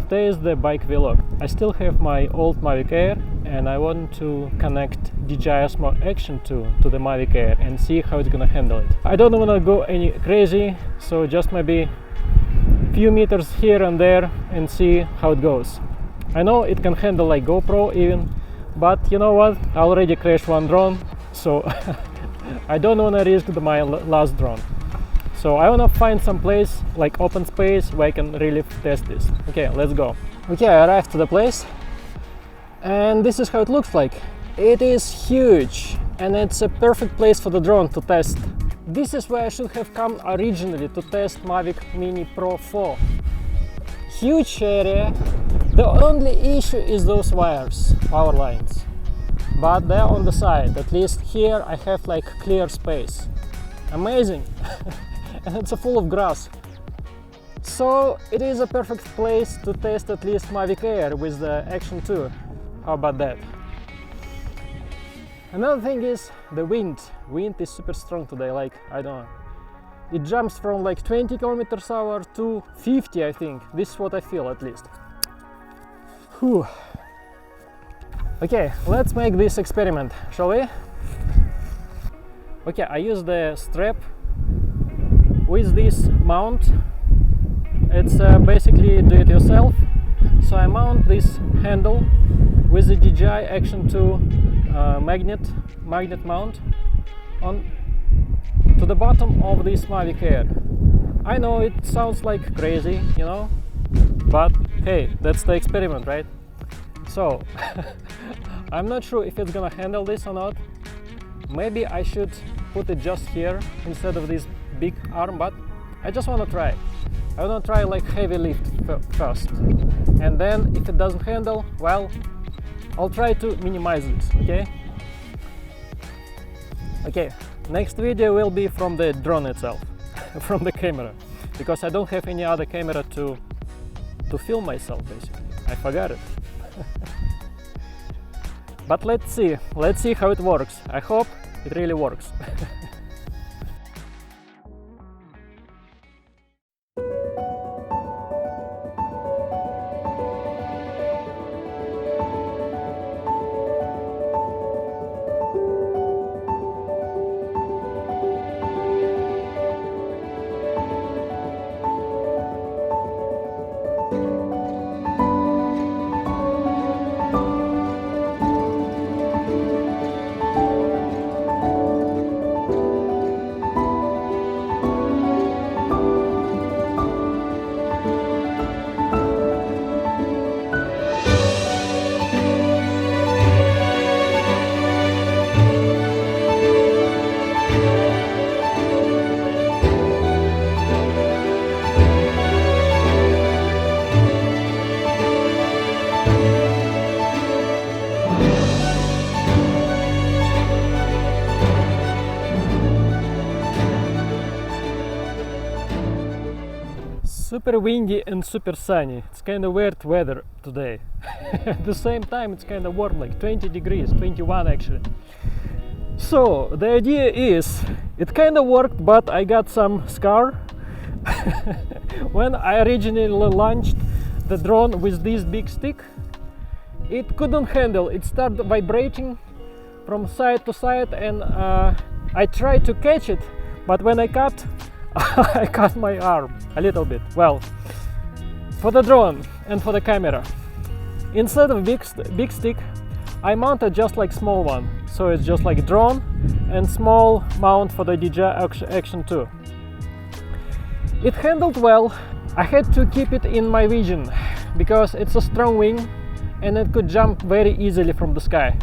Today is the bike vlog. I still have my old Mavic Air and I want to connect DJI Osmo Action 2 to the Mavic Air and see how it's gonna handle it. I don't want to go any crazy, so just maybe few meters here and there and see how it goes. I know it can handle like GoPro even, but you know what? I already crashed one drone, so I don't want to risk my last drone. So I want to find some place like open space where I can really test this. Okay, let's go. Okay, I arrived to the place and this is how it looks like. It is huge and it's a perfect place for the drone to test. This is where I should have come originally to test Mavic Mini Pro 4. Huge area. The only issue is those wires, power lines. But they're on the side. At least here I have like clear space. Amazing. And it's full of grass. So it is a perfect place to test at least Mavic Air with the Action 2. How about that? Another thing is the wind. Wind is super strong today, like, I don't know. It jumps from like 20 km/h to 50, I think. This is what I feel at least. Whew. Okay, let's make this experiment, shall we? Okay, I use the strap with this mount. It's basically do-it-yourself. So I mount this handle with the DJI Action 2 magnet mount on to the bottom of this Mavic Air. I know it sounds like crazy, you know, but hey, that's the experiment, right? So I'm not sure if it's gonna handle this or not. Maybe I should put it just here instead of this big arm, but I just want to try. I want to try like heavy lift first, and then if it doesn't handle, well, I'll try to minimize this. Okay, next video will be from the drone itself, from the camera, because I don't have any other camera to film myself basically. I forgot it. But let's see how it works. I hope it really works. Super windy and super sunny. It's kind of weird weather today. At the same time it's kind of warm, like 20 degrees, 21 actually. So the idea is, it kind of worked, but I got some scar. When I originally launched the drone with this big stick, it couldn't handle. It started vibrating from side to side, and I tried to catch it, but when I cut I cut my arm a little bit. Well, for the drone and for the camera, instead of big stick, I mounted just like small one. So it's just like drone and small mount for the DJI Action 2. It handled well. I had to keep it in my vision because it's a strong wing and it could jump very easily from the sky.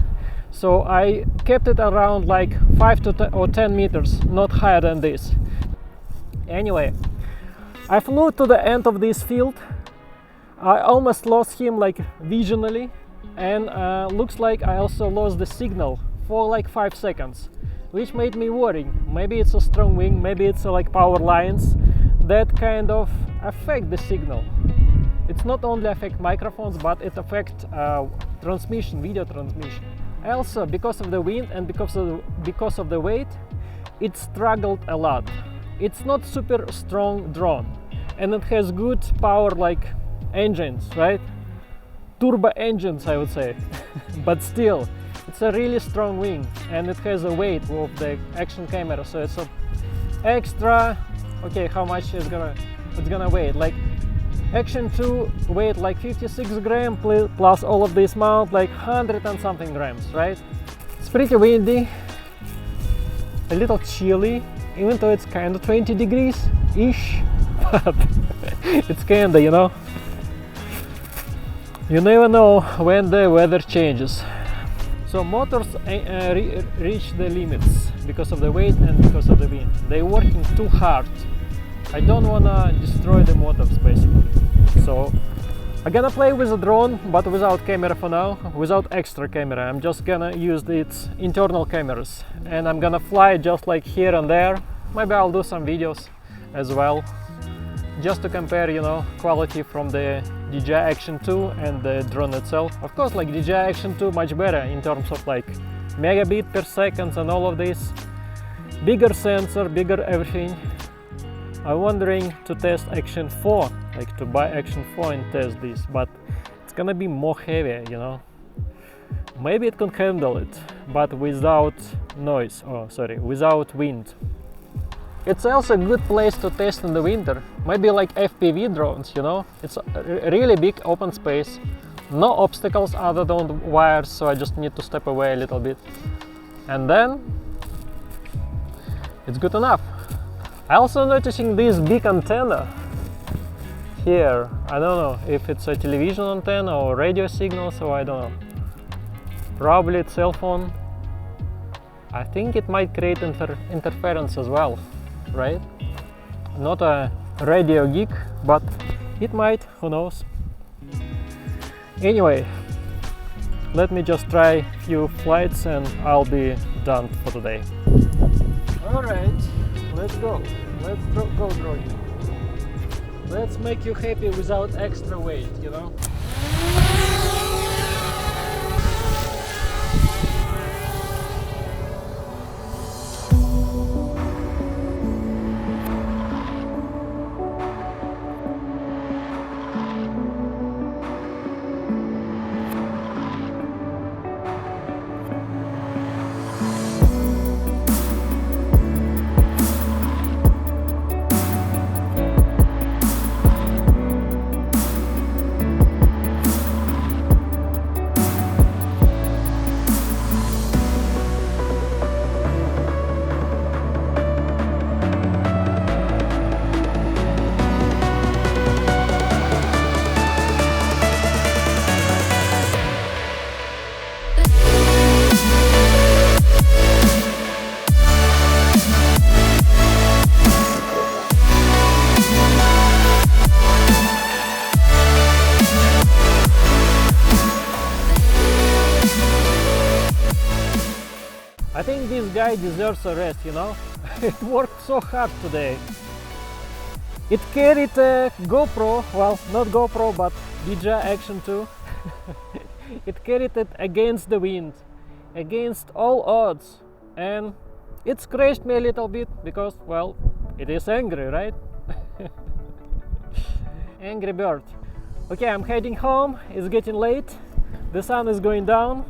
So I kept it around like 5 to 10 meters, not higher than this. Anyway, I flew to the end of this field. I almost lost him like visually, and looks like I also lost the signal for like 5 seconds, which made me worry. Maybe it's a strong wing, maybe it's like power lines that kind of affect the signal. It's not only affect microphones, but it affects transmission, video transmission. Also, because of the wind and because of the weight, it struggled a lot. It's not super strong drone, and it has good power, like engines, right? Turbo engines, I would say. But still, it's a really strong wing, and it has a weight of the action camera, so it's a extra. Okay, how much it's gonna weigh? Like Action 2 weighed like 56 grams plus all of this mount, like 100 and something grams, right? It's pretty windy, a little chilly, even though it's kind of 20 degrees ish, but it's kinda, you know, you never know when the weather changes. So motors reach the limits because of the weight and because of the wind. They're working too hard. I don't wanna destroy the motors basically. So I'm gonna play with the drone, but without camera for now, without extra camera. I'm just gonna use its internal cameras, and I'm gonna fly just like here and there. Maybe I'll do some videos as well, just to compare, you know, quality from the DJI Action 2 and the drone itself. Of course, like DJI Action 2 much better in terms of like megabit per second and all of this. Bigger sensor, bigger everything. I'm wondering to test Action 4, like to buy Action 4 and test this, but it's gonna be more heavy, you know. Maybe it can handle it, but without noise, oh sorry, without wind. It's also a good place to test in the winter, maybe like FPV drones, you know. It's a really big open space, no obstacles other than wires, so I just need to step away a little bit, and then it's good enough. I also noticing this big antenna here. I don't know if it's a television antenna or radio signal, so I don't know. Probably it's cell phone. I think it might create interference as well, right? Not a radio geek, but it might, who knows. Anyway, let me just try a few flights and I'll be done for today. Alright, let's go. Let's go droning. Let's make you happy without extra weight, you know? I think this guy deserves a rest, you know? It worked so hard today. It carried a GoPro, well, not GoPro, but DJI Action 2. It carried it against the wind, against all odds, and it scratched me a little bit because, well, it is angry, right? Angry bird. Okay, I'm heading home, it's getting late, the sun is going down.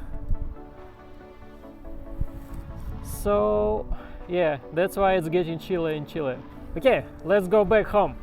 So yeah, that's why it's getting chilly and chilly. Okay, let's go back home.